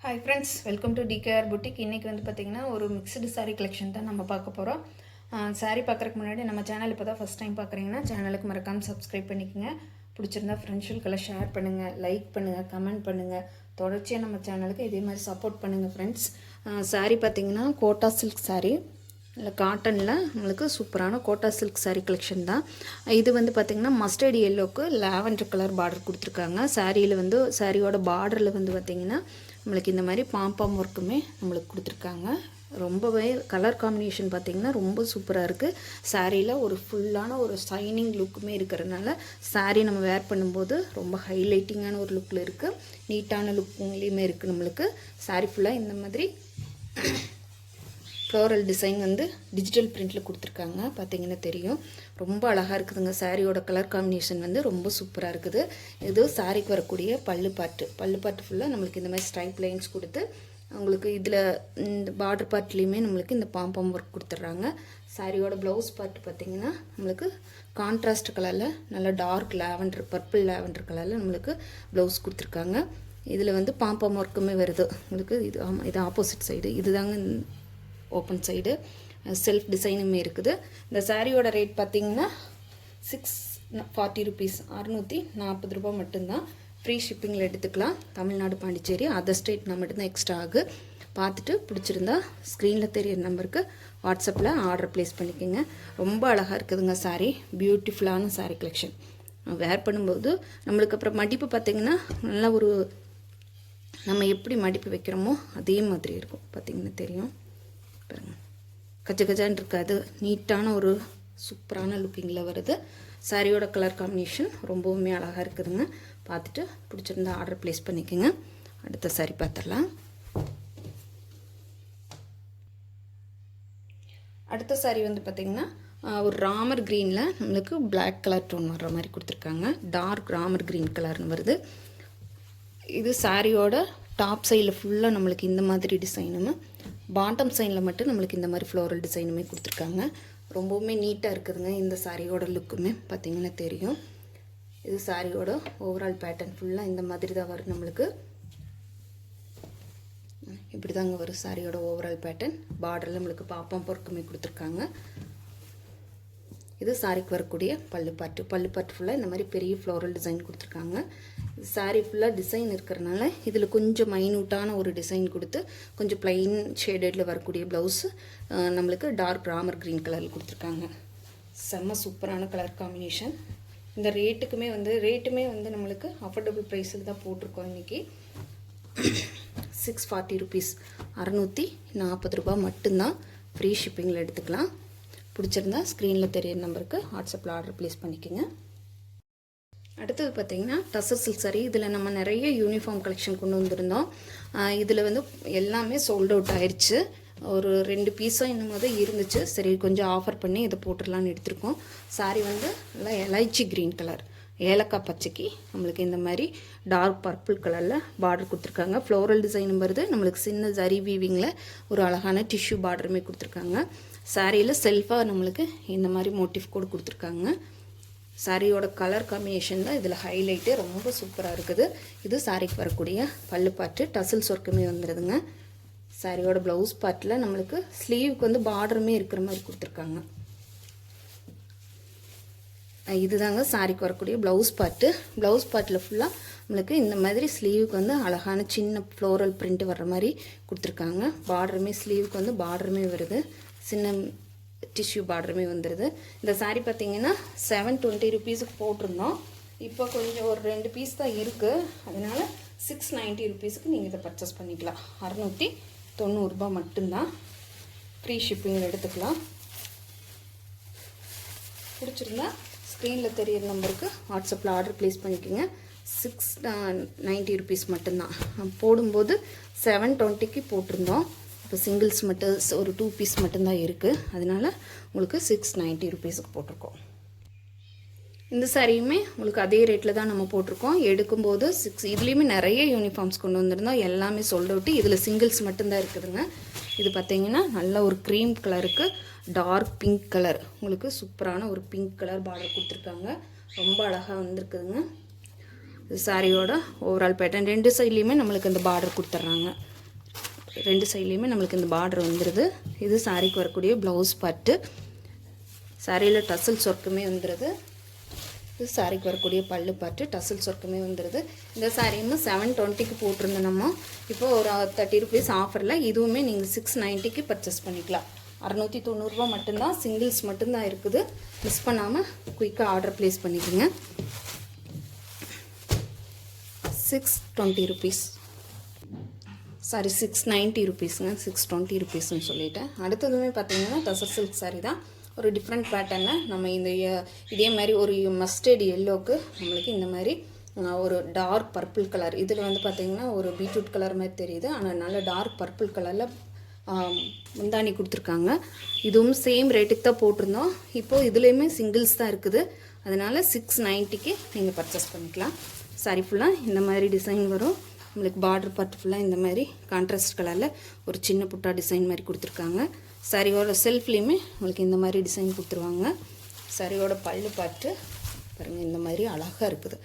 Hi friends, welcome to TKR boutique. இன்றைக்கி வந்து பார்த்திங்கன்னா ஒரு மிக்சடு சாரீ கலெக்ஷன் தான் நம்ம பார்க்க போகிறோம். சாரீ பார்க்குறதுக்கு முன்னாடி நம்ம சேனல் இப்போ தான் ஃபஸ்ட் டைம் பார்க்குறீங்கன்னா சேனலுக்கு மறக்காமல் சப்ஸ்கிரைப் பண்ணிக்கோங்க. பிடிச்சிருந்தா ஃப்ரெண்ட்ஸுக்கெல்லாம் ஷேர் பண்ணுங்கள், லைக் பண்ணுங்கள், கமெண்ட் பண்ணுங்கள். தொடர்ச்சியாக நம்ம சேனலுக்கு இதே மாதிரி சப்போர்ட் பண்ணுங்கள் ஃப்ரெண்ட்ஸ். சாரீ பார்த்திங்கன்னா கோட்டா சில்க் சாரீ, இல்லை காட்டனில் நம்மளுக்கு சூப்பரான கோட்டா சில்க் சாரீ கலெக்ஷன் தான். இது வந்து பார்த்திங்கன்னா மஸ்டர்ட் எல்லோவுக்கு லாவெண்டர் கலர் பார்டர் கொடுத்துருக்காங்க. சாரியில் வந்து சாரியோட பார்டரில் வந்து பார்த்திங்கன்னா நம்மளுக்கு இந்த மாதிரி பாம்பாம் ஒர்க்குமே நம்மளுக்கு கொடுத்துருக்காங்க. ரொம்பவே கலர் காம்பினேஷன் பார்த்திங்கன்னா ரொம்ப சூப்பராக இருக்குது. சாரியில் ஒரு ஃபுல்லான ஒரு ஷைனிங் லுக்குமே இருக்கிறதுனால சாரீ நம்ம வேர் பண்ணும்போது ரொம்ப ஹைலைட்டிங்கான ஒரு லுக்கில் இருக்குது, நீட்டான லுக்குங்களையுமே இருக்குது. நம்மளுக்கு சாரீ ஃபுல்லாக இந்த மாதிரி ஃப்ளோரல் டிசைன் வந்து டிஜிட்டல் பிரிண்டில் கொடுத்துருக்காங்க. பார்த்திங்கன்னா தெரியும், ரொம்ப அழகாக இருக்குதுங்க. சாரியோட கலர் காம்பினேஷன் வந்து ரொம்ப சூப்பராக இருக்குது. இது சாரிக்கு வரக்கூடிய பல்லு பாட்டு ஃபுல்லாக நம்மளுக்கு இந்த மாதிரி ஸ்ட்ரைப் லைன்ஸ் கொடுத்து உங்களுக்கு இதில் இந்த பார்டர் பார்ட்லேயுமே நம்மளுக்கு இந்த பாம்பம் ஒர்க் கொடுத்துட்றாங்க. சாரியோட ப்ளவுஸ் பார்ட் பார்த்திங்கன்னா நம்மளுக்கு கான்ட்ராஸ்ட் கலரில் நல்லா டார்க் லாவெண்டர், பர்பிள் லாவெண்டர் கலரில் நம்மளுக்கு ப்ளவுஸ் கொடுத்துருக்காங்க. இதில் வந்து பாம்பம் ஒர்க்குமே வருது உங்களுக்கு. இது ஆப்போசிட் சைடு, இதுதாங்க ஓப்பன் சைடு செல்ஃப் டிசைனுமே இருக்குது. இந்த சாரியோட ரேட் பார்த்திங்கன்னா 640 ருபீஸ், 640 ரூபா மட்டும்தான். ஃப்ரீ ஷிப்பிங்கில் எடுத்துக்கலாம். தமிழ்நாடு, பாண்டிச்சேரி, அதர் ஸ்டேட்னா மட்டும்தான் எக்ஸ்ட்ரா ஆகு. பார்த்துட்டு பிடிச்சிருந்தா ஸ்க்ரீனில் தெரியிற நம்பருக்கு வாட்ஸ்அப்பில் ஆர்டர் ப்ளேஸ் பண்ணிக்கோங்க. ரொம்ப அழகாக இருக்குதுங்க சாரீ, பியூட்டிஃபுல்லான சாரீ கலெக்ஷன். வேர் பண்ணும்போது நம்மளுக்கு அப்புறம் மடிப்பு பார்த்திங்கன்னா நல்லா ஒரு நம்ம எப்படி மடிப்பு வைக்கிறோமோ அதே மாதிரி இருக்கும். பார்த்திங்கன்னா தெரியும் பாருங்க, கஜகஜான் இருக்காது, நீட்டான ஒரு சூப்பரான லுக்கிங்கில் வருது. சாரியோட கலர் காம்பினேஷன் ரொம்பவுமே அழகாக இருக்குதுங்க. பார்த்துட்டு பிடிச்சிருந்தா ஆர்டர் ப்ளேஸ் பண்ணிக்கோங்க. அடுத்த சாரி பார்த்துடலாம். அடுத்த சாரி வந்து பார்த்திங்கன்னா ஒரு ராமர் க்ரீனில் நம்மளுக்கு பிளாக் கலர் டோன் வர்ற மாதிரி கொடுத்துருக்காங்க. டார்க் ராமர் க்ரீன் கலர்னு வருது. இது சாரியோட டாப் சைடில் ஃபுல்லாக நம்மளுக்கு இந்த மாதிரி டிசைனுமே, பாட்டம் சைடில் மட்டும் நம்மளுக்கு இந்த மாதிரி ஃப்ளோரல் டிசைனுமே கொடுத்துருக்காங்க. ரொம்பவுமே நீட்டாக இருக்குதுங்க. இந்த சாரியோட லுக்குமே பார்த்திங்கன்னா தெரியும். இது சாரியோட ஓவரால் பேட்டர்ன் ஃபுல்லாக இந்த மாதிரி தான் வரும். நம்மளுக்கு இப்படி தாங்க வரும் சாரியோட ஓவரால் பேட்டர்ன். பார்டரில் நம்மளுக்கு பாப்பம் பொறுக்குமே கொடுத்துருக்காங்க. இது சாரிக்கு வரக்கூடிய பல்லு பாட்டு ஃபுல்லாக இந்த மாதிரி பெரிய ஃப்ளோரல் டிசைன் கொடுத்துருக்காங்க. சாரீ ஃபுல்லாக டிசைன் இருக்கிறனால இதில் கொஞ்சம் மைனூட்டான ஒரு டிசைன் கொடுத்து கொஞ்சம் ப்ளைன் ஷேடடில் வரக்கூடிய ப்ளவுஸு நம்மளுக்கு டார்க் ராமர் க்ரீன் கலரில் கொடுத்துருக்காங்க. செம்ம சூப்பரான கலர் காம்பினேஷன். இந்த ரேட்டுமே வந்து நம்மளுக்கு அஃபோர்டபுள் ப்ரைஸில் தான் போட்டிருக்கோம் இன்றைக்கி. 640 ருபீஸ், 640 ரூபா மட்டும்தான். ஃப்ரீ ஷிப்பிங்கில் எடுத்துக்கலாம். பிடிச்சிருந்தா ஸ்க்ரீனில் தெரியிற நம்பருக்கு வாட்ஸ்அப்பில் ஆர்டர் ப்ளேஸ் பண்ணிக்கோங்க. அடுத்தது பார்த்திங்கன்னா டசர் சில்க் சாரீ. இதில் நம்ம நிறைய யூனிஃபார்ம் கலெக்ஷன் கொண்டு வந்திருந்தோம். இதில் வந்து எல்லாமே சோல்ட் அவுட் ஆயிடுச்சு. ஒரு 2 பீஸாக இன்னும் தான் இருந்துச்சு. சரி, கொஞ்சம் ஆஃபர் பண்ணி இதை போட்டுடலான்னு எடுத்திருக்கோம். சாரீ வந்து நல்லா எலைச்சி க்ரீன் கலர், ஏலக்காய் பச்சைக்கு நம்மளுக்கு இந்த மாதிரி டார்க் பர்பிள் கலரில் பார்டர் கொடுத்துருக்காங்க. ஃப்ளோரல் டிசைனும் வருது. நம்மளுக்கு சின்ன ஜரி வீவிங்கில் ஒரு அழகான டிஷ்யூ பார்டருமே கொடுத்துருக்காங்க. சாரியில் செல்ஃபாக நம்மளுக்கு இந்த மாதிரி மோட்டிவ் கூட கொடுத்துருக்காங்க. சாரியோட கலர் காம்பினேஷன் தான் இதில் ஹைலைட்டு. ரொம்ப சூப்பராக இருக்குது. இது சாரிக்கு வரக்கூடிய பல்லு பாட்டு, டசில்ஸ் ஒர்க்குமே வந்துடுதுங்க. சாரியோட ப்ளவுஸ் பார்ட்டில் நம்மளுக்கு ஸ்லீவுக்கு வந்து பார்டருமே இருக்கிற மாதிரி கொடுத்துருக்காங்க. இதுதாங்க சாரிக்கு வரக்கூடிய ப்ளவுஸ் பார்ட்டில் ஃபுல்லாக நம்மளுக்கு இந்த மாதிரி ஸ்லீவுக்கு வந்து அழகான சின்ன ஃப்ளோரல் பிரிண்ட் வர்ற மாதிரி கொடுத்துருக்காங்க. பார்டருமே ஸ்லீவுக்கு வந்து பார்டருமே வருது, சின்ன டிஷ்யூ பார்டருமே வந்துடுது. இந்த சாரீ பார்த்திங்கன்னா 720 ருபீஸுக்கு போட்டிருந்தோம். இப்போ கொஞ்சம் ஒரு 2 பீஸ் தான் இருக்குது. அதனால் 690 ருபீஸுக்கு நீங்கள் இதை பர்ச்சேஸ் பண்ணிக்கலாம். 690 ரூபா மட்டும்தான். ஃப்ரீ ஷிப்பிங்கில் எடுத்துக்கலாம். பிடிச்சிருந்தா ஸ்க்ரீனில் தெரியிற நம்பருக்கு வாட்ஸ்அப்பில் ஆர்டர் ப்ளேஸ் பண்ணிக்கோங்க. 690 ருபீஸ் மட்டும்தான். போடும்போது 720க்கு போட்டிருந்தோம். இப்போ சிங்கிள்ஸ் மட்டும் ஒரு 2 பீஸ் மட்டும்தான் இருக்குது. அதனால் உங்களுக்கு 690 ருபீஸுக்கு போட்டிருக்கோம். இந்த சாரியுமே உங்களுக்கு அதே ரேட்டில் தான் நம்ம போட்டிருக்கோம். எடுக்கும்போது இதுலேயுமே நிறைய யூனிஃபார்ம்ஸ் கொண்டு வந்திருந்தோம். எல்லாமே சோல்ட் அவுட்டு. இதில் சிங்கிள்ஸ் மட்டும்தான் இருக்குதுங்க. இது பார்த்திங்கன்னா நல்ல ஒரு க்ரீம் கலருக்கு டார்க் பிங்க் கலர், உங்களுக்கு சூப்பரான ஒரு பிங்க் கலர் பார்டர் கொடுத்துருக்காங்க. ரொம்ப அழகாக வந்திருக்குதுங்க. சாரியோட ஓவரால் பேட்டர்ன் 2 சைட்லேயுமே நம்மளுக்கு அந்த பார்டர் கொடுத்துட்றாங்க. ரெண்டு சைட்லேயுமே நம்மளுக்கு இந்த பார்டர் வந்துடுது. இது சாரிக்கு வரக்கூடிய ப்ளவுஸ் பார்ட்டு. சாரியில் டசல்ஸ் ஒர்க்குமே வந்துடுது. இது சாரிக்கு வரக்கூடிய பல்லு பார்ட்டு, டசல்ஸ் ஒர்க்குமே வந்துடுது. இந்த சாரியும் 720க்கு போட்டிருந்தோம் நம்ம. இப்போ ஒரு 30 rupees ஆஃபரில் இதுவுமே நீங்கள் 690க்கு பர்ச்சேஸ் பண்ணிக்கலாம். 690 மட்டும்தான், சிங்கிள்ஸ் மட்டும்தான் இருக்குது. மிஸ் பண்ணாமல் குயிக்காக ஆர்டர் ப்ளேஸ் பண்ணிக்கோங்க. 620 rupees, சாரி 690 rupeesங்க, 620 rupeesன்னு சொல்லிட்டேன். அடுத்ததுமே பார்த்தீங்கன்னா டசர் சில்க் சாரி தான். ஒரு டிஃப்ரெண்ட் பேட்டர்னில் நம்ம இந்த இதே மாதிரி ஒரு மஸ்டர்ட் எல்லோவுக்கு நம்மளுக்கு இந்த மாதிரி ஒரு டார்க் பர்பிள் கலர், இதில் வந்து பார்த்திங்கன்னா ஒரு பீட்ரூட் கலர் மாதிரி தெரியுது, ஆனால் நல்ல டார்க் பர்பிள் கலரில் முந்தானி கொடுத்துருக்காங்க. இதுவும் சேம் ரேட்டுக்கு தான் போட்டிருந்தோம். இப்போது இதுலேயுமே சிங்கிள்ஸ் தான் இருக்குது. அதனால் 690க்கு நீங்கள் பர்ச்சேஸ் பண்ணிக்கலாம். சாரி ஃபுல்லாக இந்த மாதிரி டிசைன் வரும். நம்மளுக்கு பார்டர் பார்ட் ஃபுல்லாக இந்த மாதிரி கான்ட்ராஸ்ட் கலரில் ஒரு சின்ன புட்டா டிசைன் மாதிரி கொடுத்துருக்காங்க. சாரியோட செல்ஃப்லேயுமே உங்களுக்கு இந்த மாதிரி டிசைன் கொடுத்துருவாங்க. சாரியோட பல்லு பார்த்து பாருங்கள், இந்த மாதிரி அழகாக இருக்குது.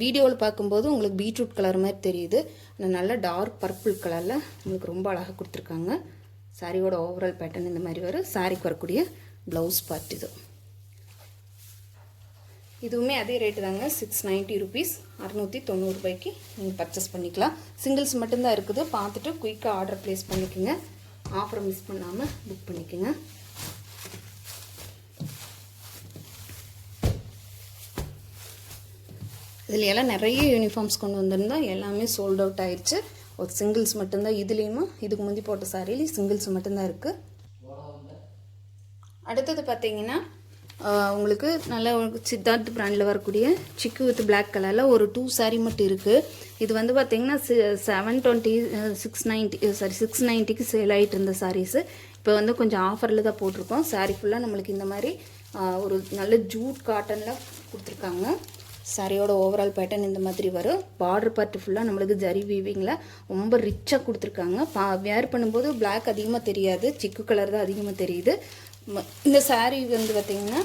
வீடியோவில் பார்க்கும்போது உங்களுக்கு பீட்ரூட் கலர் மாதிரி தெரியுது, ஆனால் நல்லா டார்க் பர்பிள் கலரில் உங்களுக்கு ரொம்ப அழகாக கொடுத்துருக்காங்க. சாரியோட ஓவரால் பேட்டர்ன் இந்த மாதிரி வரும். சாரிக்கு வரக்கூடிய ப்ளவுஸ் பார்ட் இது. இதுவுமே அதே ரேட்டு தாங்க, 690 rupees, 690 ரூபாய்க்கு நீங்கள் பர்ச்சேஸ் பண்ணிக்கலாம். சிங்கிள்ஸ் மட்டும்தான் இருக்குது. பார்த்துட்டு குயிக்காக ஆர்டர் ப்ளேஸ் பண்ணிக்கோங்க. ஆஃபரை மிஸ் பண்ணாமல் புக் பண்ணிக்கோங்க. இதில் எல்லாம் நிறைய யூனிஃபார்ம்ஸ் கொண்டு வந்திருந்தோம், எல்லாமே சோல்ட் அவுட் ஆயிடுச்சு. ஒரு சிங்கிள்ஸ் மட்டும்தான். இதுலேயுமே இதுக்கு முந்தி போட்ட சாரியில் சிங்கிள்ஸ் மட்டும்தான் இருக்குது. அடுத்தது பார்த்தீங்கன்னா உங்களுக்கு நல்ல சித்தார்த் பிராண்டில் வரக்கூடிய சிக்கு வித் பிளாக் கலரில் ஒரு 2 சாரீ மட்டும் இருக்குது. இது வந்து பார்த்திங்கன்னா 720, 690க்கு சேல் ஆகிட்டு இருந்த சாரீஸு இப்போ வந்து கொஞ்சம் ஆஃபரில் தான் போட்டிருக்கோம். சாரீ ஃபுல்லாக நம்மளுக்கு இந்த மாதிரி ஒரு நல்ல ஜூட் காட்டனில் கொடுத்துருக்காங்க. சாரியோட ஓவரால் பேட்டர்ன் இந்த மாதிரி வரும். பார்டர் பார்ட்டு ஃபுல்லாக நம்மளுக்கு ஜரி வீவிங்கில் ரொம்ப ரிச்சாக கொடுத்துருக்காங்க. வேர் பண்ணும்போது பிளாக் அதிகமாக தெரியாது, சிக்கு கலர் தான் அதிகமாக தெரியுது. இந்த சாரீ வந்து பார்த்திங்கன்னா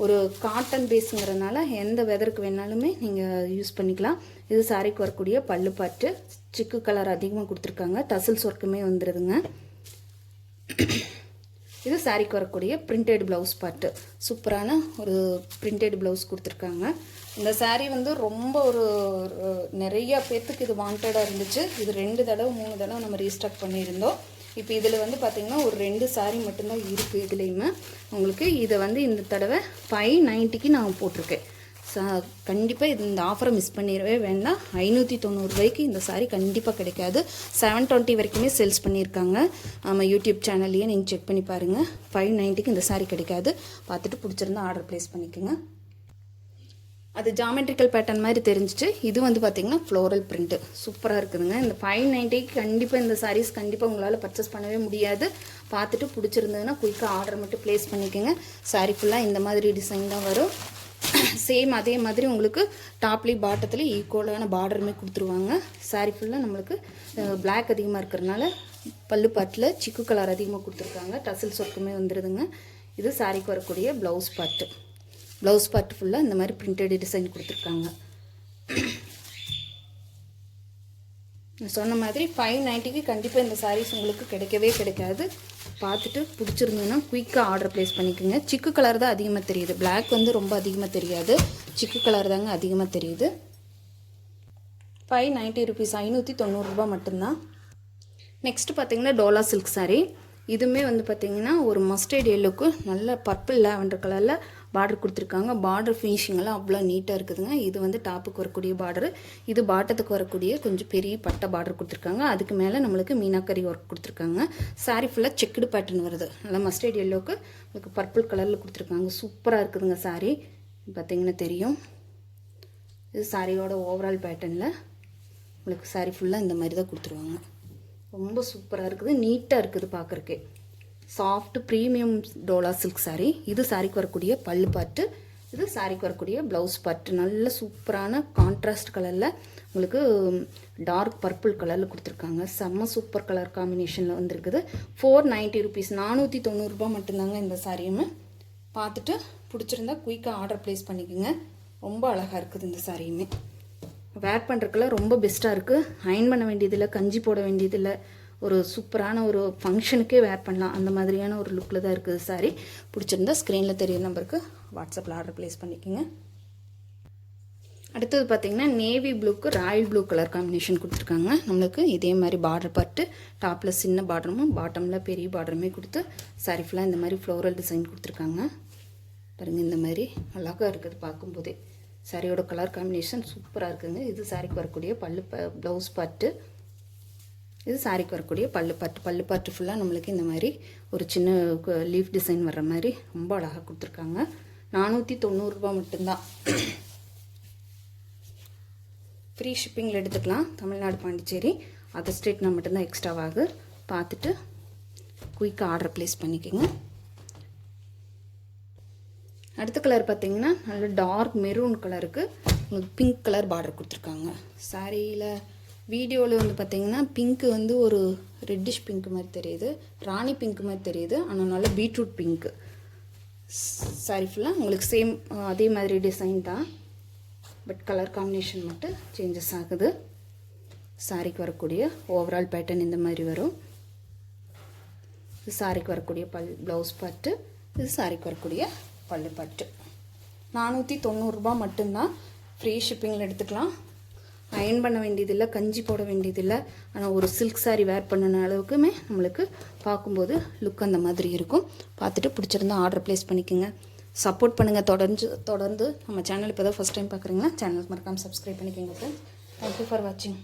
ஒரு காட்டன் பேஸுங்கிறதுனால எந்த வெதருக்கு வேணாலுமே நீங்கள் யூஸ் பண்ணிக்கலாம். இது சாரீக்கு வரக்கூடிய பல்லு பார்ட்டு, சிக்கு கலர் அதிகமாக கொடுத்துருக்காங்க. டசல்ஸ் ஒர்க்குமே வந்துடுதுங்க. இது சாரீக்கு வரக்கூடிய பிரிண்டட் ப்ளவுஸ் பார்ட்டு, சூப்பரான ஒரு பிரிண்டட் ப்ளவுஸ் கொடுத்துருக்காங்க. இந்த சாரீ வந்து ரொம்ப ஒரு நிறைய பேர்த்துக்கு இது வாண்டடாக இருந்துச்சு. இது 2 தடவை 3 தடவை நம்ம ரீஸ்டாக் பண்ணியிருந்தோம். இப்போ இதில் வந்து பார்த்திங்கன்னா ஒரு 2 சாரீ மட்டும்தான் இருக்குது. இதுலேயுமே உங்களுக்கு இதை வந்து இந்த தடவை 590க்கு நான் போட்டிருக்கேன். கண்டிப்பாக இந்த ஆஃபரை மிஸ் பண்ணிடவே வேண்டாம். 590 ரூபாய்க்கு இந்த சாரீ கண்டிப்பாக கிடைக்காது. 720 வரைக்குமே சேல்ஸ் பண்ணியிருக்காங்க. நம்ம யூடியூப் சேனல்லையே நீங்கள் செக் பண்ணி பாருங்கள். 590க்கு இந்த சாரீ கிடைக்காது. பார்த்துட்டு பிடிச்சிருந்தா ஆர்டர் ப்ளேஸ் பண்ணிக்கோங்க. அது ஜாமெட்ரிக்கல் பேட்டர்ன் மாதிரி தெரிஞ்சிச்சு. இது வந்து பார்த்திங்கன்னா ஃப்ளோரல் பிரிண்ட்டு சூப்பராக இருக்குதுங்க. இந்த 590க்கு கண்டிப்பாக இந்த சாரீஸ் கண்டிப்பாக உங்களால் பர்ச்சேஸ் பண்ணவே முடியாது. பார்த்துட்டு பிடிச்சிருந்ததுன்னா குயிக்காக ஆர்டர் மட்டும் ப்ளேஸ் பண்ணிக்கோங்க. சாரீ ஃபுல்லாக இந்த மாதிரி டிசைன் தான் வரும். சேம் அதே மாதிரி உங்களுக்கு டாப்லேயும் பாட்டத்துலேயும் ஈக்குவலான பார்டருமே கொடுத்துருவாங்க. சாரீ ஃபுல்லாக நம்மளுக்கு பிளாக் அதிகமாக இருக்கிறதுனால பல்லு பாட்டில் சிக்கு கலர் அதிகமாக கொடுத்துருக்காங்க. டசல்ஸ் ஒர்க்குமே வந்துடுதுங்க. இது சாரீக்கு வரக்கூடிய ப்ளவுஸ் பார்ட்டு. ப்ளவுஸ் பார்ட் ஃபுல்லாக இந்த மாதிரி பிரிண்டட் டிசைன் கொடுத்துருக்காங்க. சொன்ன மாதிரி 590க்கு கண்டிப்பாக இந்த சாரீஸ் உங்களுக்கு கிடைக்கவே கிடைக்காது. பார்த்துட்டு பிடிச்சிருந்ததுன்னா குயிக்காக ஆர்டர் ப்ளேஸ் பண்ணிக்கோங்க. சிக்கு கலர் தான் அதிகமாக தெரியுது, பிளாக் வந்து ரொம்ப அதிகமாக தெரியாது, சிக்கு கலர் தாங்க அதிகமாக தெரியுது. 590 rupees, 590 ரூபா மட்டும்தான். நெக்ஸ்ட்டு பார்த்தீங்கன்னா டோலா சில்க் சாரீ. இதுவுமே வந்து பார்த்திங்கன்னா ஒரு மஸ்டர்ட் எல்லோக்கு நல்ல பர்பிள் லாவெண்டர் கலரில் பார்டர் கொடுத்துருக்காங்க. பார்டர் ஃபினிஷிங்கெல்லாம் அவ்வளோ நீட்டாக இருக்குதுங்க. இது வந்து டாப்புக்கு வரக்கூடிய பார்டரு, இது பாட்டத்துக்கு வரக்கூடிய கொஞ்சம் பெரிய பட்டை பார்டர் கொடுத்துருக்காங்க. அதுக்கு மேலே நம்மளுக்கு மீனாக்கரி ஒர்க் கொடுத்துருக்காங்க. சாரீ ஃபுல்லாக செக்குடு பேட்டர்ன் வருது. நல்லா மஸ்டர்ட் எல்லோக்கு உங்களுக்கு பர்பிள் கலரில் கொடுத்துருக்காங்க. சூப்பராக இருக்குதுங்க சாரீ, பார்த்திங்கன்னா தெரியும். இது சாரியோட ஓவரால் பேட்டர்னில் உங்களுக்கு சாரீ ஃபுல்லாக இந்த மாதிரி தான் கொடுத்துருவாங்க. ரொம்ப சூப்பராக இருக்குது, நீட்டாக இருக்குது பார்க்குறக்கே. Soft premium Dola silk sari. இது சாரீக்கு வரக்கூடிய பல்லு பார்ட்டு, இது சாரீக்கு வரக்கூடிய ப்ளவுஸ் பார்ட்டு. நல்ல சூப்பரான கான்ட்ராஸ்ட் கலரில் உங்களுக்கு டார்க் பர்பிள் கலரில் கொடுத்துருக்காங்க. செம்ம சூப்பர் கலர் காம்பினேஷனில் வந்துருக்குது. 490 rupees, 490 ரூபா மட்டும்தாங்க இந்த சாரியுமே. பார்த்துட்டு பிடிச்சிருந்தா குயிக்காக ஆர்டர் ப்ளேஸ் பண்ணிக்கோங்க. ரொம்ப அழகாக இருக்குது இந்த சாரியுமே. வேர் பண்ணுறதுக்கெல்லாம் ரொம்ப பெஸ்ட்டாக இருக்குது. அயன் பண்ண வேண்டியதில்லை, கஞ்சி போட வேண்டியதில்லை. ஒரு சூப்பரான ஒரு ஃபங்க்ஷனுக்கே வேர் பண்ணலாம் அந்த மாதிரியான ஒரு லுக்கில் தான் இருக்குது சாரீ. பிடிச்சிருந்தா ஸ்க்ரீனில் தெரியும் நம்பருக்கு வாட்ஸ்அப்பில் ஆர்டர் ப்ளேஸ் பண்ணிக்கோங்க. அடுத்தது பார்த்திங்கன்னா நேவி ப்ளூக்கு ராயல் ப்ளூ கலர் காம்பினேஷன் கொடுத்துருக்காங்க. நம்மளுக்கு இதே மாதிரி பார்டர் பார்த்து டாப்பில் சின்ன பார்டரும் பாட்டமில் பெரிய பார்டருமே கொடுத்து சாரீ ஃபுல்லாக இந்த மாதிரி ஃப்ளோரல் டிசைன் கொடுத்துருக்காங்க. பாருங்கள், இந்த மாதிரி அழகாக இருக்குது பார்க்கும்போதே. சாரியோட கலர் காம்பினேஷன் சூப்பராக இருக்குதுங்க. இது சாரிக்கு வரக்கூடிய ப்ளவுஸ் பார்ட்டு, இது சாரிக்கு வரக்கூடிய பல்லு பார்ட்டு ஃபுல்லாக நம்மளுக்கு இந்த மாதிரி ஒரு சின்ன லீஃப் டிசைன் வர்ற மாதிரி ரொம்ப அழகாக கொடுத்துருக்காங்க. 490 ரூபா மட்டும்தான். ஃப்ரீ ஷிப்பிங்கில் எடுத்துக்கலாம். தமிழ்நாடு, பாண்டிச்சேரி, அதர் ஸ்டேட்னா மட்டும்தான் எக்ஸ்ட்ராவாகு. பார்த்துட்டு குயிக்காக ஆர்டர் ப்ளேஸ் பண்ணிக்கோங்க. அடுத்த கலர் பார்த்திங்கன்னா நல்ல டார்க் மெரூன் கலருக்கு உங்களுக்கு பிங்க் கலர் பார்டர் கொடுத்துருக்காங்க. சாரியில் வீடியோவில் வந்து பார்த்திங்கன்னா பிங்க்கு வந்து ஒரு ரெட்டிஷ் பிங்க் மாதிரி தெரியுது, ராணி பிங்க் மாதிரி தெரியுது. ஆனால் நல்ல பீட்ரூட் பிங்க்கு. சாரி ஃபுல்லாக உங்களுக்கு சேம் அதே மாதிரி டிசைன் தான், பட் கலர் காம்பினேஷன் மட்டும் சேஞ்சஸ் ஆகுது. சாரிக்கு வரக்கூடிய ஓவரால் பேட்டர்ன் இந்த மாதிரி வரும். இது சாரிக்கு வரக்கூடிய ப்ளவுஸ் பார்ட்டு, இது சாரிக்கு வரக்கூடிய பல்லு பார்ட்டு. 490 ரூபா மட்டும்தான். ஃப்ரீ ஷிப்பிங்கில் எடுத்துக்கலாம். அயன் பண்ண வேண்டியதில்லை, கஞ்சி போட வேண்டியதில்லை. ஆனால் ஒரு சில்க் சாரீ வேர் பண்ணின அளவுக்குமே நம்மளுக்கு பார்க்கும்போது லுக் அந்த மாதிரி இருக்கும். பார்த்துட்டு பிடிச்சிருந்தா ஆர்டர் ப்ளேஸ் பண்ணிக்கோங்க. சப்போர்ட் பண்ணுங்கள். தொடர்ந்து நம்ம சேனல் இப்போ தான் ஃபஸ்ட் டைம் பார்க்குறீங்கன்னா சேனலுக்கு மறக்காமல் சப்ஸ்கிரைப் பண்ணிக்கோங்க ஃப்ரெண்ட்ஸ். தேங்க்யூ ஃபார் வாட்சிங்.